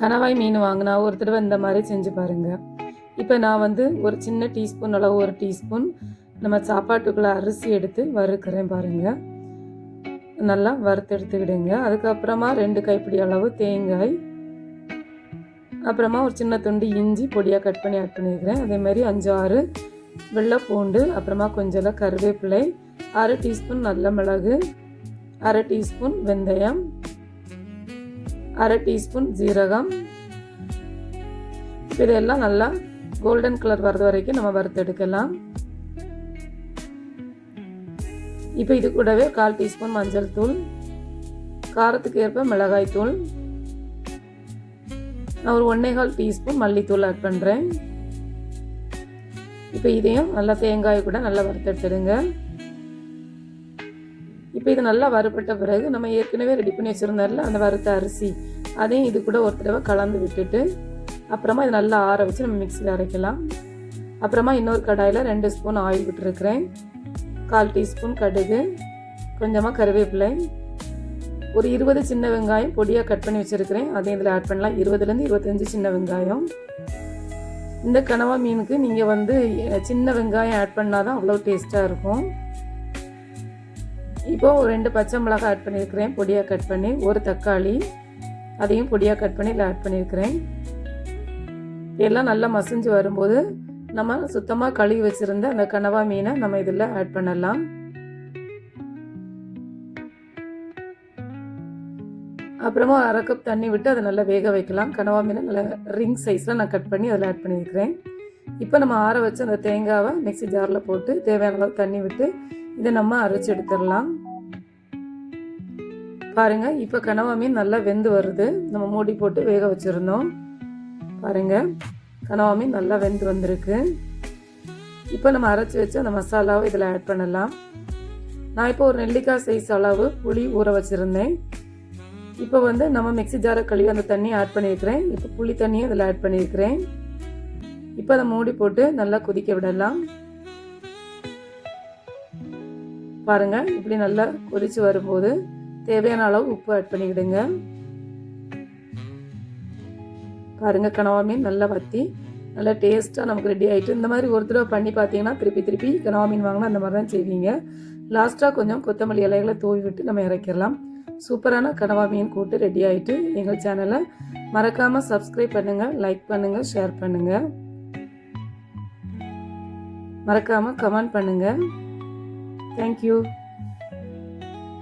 கணவாய் மீன் வாங்கினா ஒரு தடவை இந்த மாதிரி செஞ்சு பாருங்கள். இப்போ நான் வந்து ஒரு சின்ன டீஸ்பூன் அளவு, ஒரு டீஸ்பூன் நம்ம சாப்பாட்டுக்குள்ளே அரிசி எடுத்து வறுக்கிறேன் பாருங்கள். நல்லா வறுத்து எடுத்துக்கிடுங்க. அதுக்கப்புறமா 2 கைப்பிடி அளவு தேங்காய், அப்புறமா ஒரு சின்ன துண்டு இஞ்சி பொடியாக கட் பண்ணி ஆட் பண்ணியிருக்கிறேன். அதேமாதிரி 5-6 வெள்ளை பூண்டு, அப்புறமா கொஞ்சம் கருவேப்பிலை, 1/2 டீஸ்பூன் நல்ல மிளகு, 1/2 டீஸ்பூன் வெந்தயம், 1/2 டீஸ்பூன் ஜீரகம். இதெல்லாம் நல்லா கோல்டன் கலர் வர்றது வரைக்கும் நம்ம வறுத்தெடுக்கலாம். இப்போ இது கூடவே 1/4 டீஸ்பூன் மஞ்சள் தூள், காரத்துக்கு ஏற்ப மிளகாய் தூள், நான் ஒரு 1/4 டீஸ்பூன் மல்லித்தூள் ஆட் பண்ணுறேன். இப்போ இதையும் நல்லா தேங்காய் கூட நல்லா வறுத்தெடுத்துடுங்க. இப்போ இது நல்லா வறுபட்ட பிறகு நம்ம ஏற்கனவே ரெடி பண்ணி வச்சுருந்தால அந்த வறுத்த அரிசி அதையும் இது கூட ஒரு தடவை கலந்து விட்டுட்டு அப்புறமா இது நல்லா ஆற வச்சு நம்ம மிக்சியில் அரைக்கலாம். அப்புறமா இன்னொரு கடாயில் 2 ஸ்பூன் ஆயில் விட்டுருக்கிறேன். 1/4 டீஸ்பூன் கடுகு, கொஞ்சமாக கருவேப்பிலை, ஒரு 20 சின்ன வெங்காயம் பொடியாக கட் பண்ணி வச்சுருக்கிறேன். அதையும் இதில் ஆட் பண்ணலாம். 20லேருந்து 25 சின்ன வெங்காயம். இந்த கனவா மீனுக்கு நீங்கள் வந்து சின்ன வெங்காயம் ஆட் பண்ணால் தான் அவ்வளோ டேஸ்ட்டாக இருக்கும். இப்போது 2 பச்சை மிளகாய் ஆட் பண்ணியிருக்கிறேன் பொடியாக கட் பண்ணி, ஒரு தக்காளி அதையும் பொடியாக கட் பண்ணி இதில் ஆட் பண்ணியிருக்கிறேன். எல்லாம் நல்லா மசிஞ்சு வரும்போது நம்ம சுத்தமாக கழுவி வச்சுருந்த அந்த கனவா மீனை நம்ம இதில் ஆட் பண்ணலாம். அப்புறமா 1/2 கப் தண்ணி விட்டு அதை நல்லா வேக வைக்கலாம். கனவா மீனை நல்லா ரிங் சைஸில் நான் கட் பண்ணி அதில் ஆட் பண்ணியிருக்கிறேன். இப்போ நம்ம ஆற வச்ச அந்த தேங்காவை மிக்ஸி ஜாரில் போட்டு தேவையான அளவு தண்ணி விட்டு இதை நம்ம அரைச்சி எடுத்துடலாம். பாருங்கள், இப்போ கனவா மீன் நல்லா வெந்து வருது. நம்ம மூடி போட்டு வேக வச்சுருந்தோம். பாருங்கள், கனவா மீன் நல்லா வெந்து வந்திருக்கு. இப்போ நம்ம அரைச்சி வச்சு அந்த மசாலாவை இதில் ஆட் பண்ணலாம். நான் இப்போ ஒரு நெல்லிக்காய் சைஸ் அளவு புளி ஊற வச்சுருந்தேன். இப்போ வந்து நம்ம மிக்ஸி ஜாரை கழுவி அந்த தண்ணியை ஆட் பண்ணியிருக்கிறேன். இப்போ புளி தண்ணியும் இதில் ஆட் பண்ணியிருக்கிறேன். இப்போ அதை மூடி போட்டு நல்லா கொதிக்க விடலாம். பாருங்கள், இப்படி நல்லா கொதித்து வரும்போது தேவையான அளவு உப்பு ஆட் பண்ணிக்கிடுங்க. பாருங்கள், கனவா மீன் நல்லா வற்றி நல்லா டேஸ்ட்டாக நமக்கு ரெடி ஆகிட்டு. இந்த மாதிரி ஒரு தடவை பண்ணி பார்த்தீங்கன்னா திருப்பி கனவா மீன் வாங்கினா அந்த மாதிரி தான் செய்வீங்க. லாஸ்ட்டாக கொஞ்சம் கொத்தமல்லி இலைகளை தூவி விட்டு நம்ம இறக்கிடலாம். சூப்பரான கனவா மீன் கூட்டு ரெடி ஆகிட்டு. எங்கள் சேனலை மறக்காமல் சப்ஸ்கிரைப் பண்ணுங்கள், லைக் பண்ணுங்கள், ஷேர் பண்ணுங்கள், மறக்காமல் கமெண்ட் பண்ணுங்கள். தேங்க்யூ.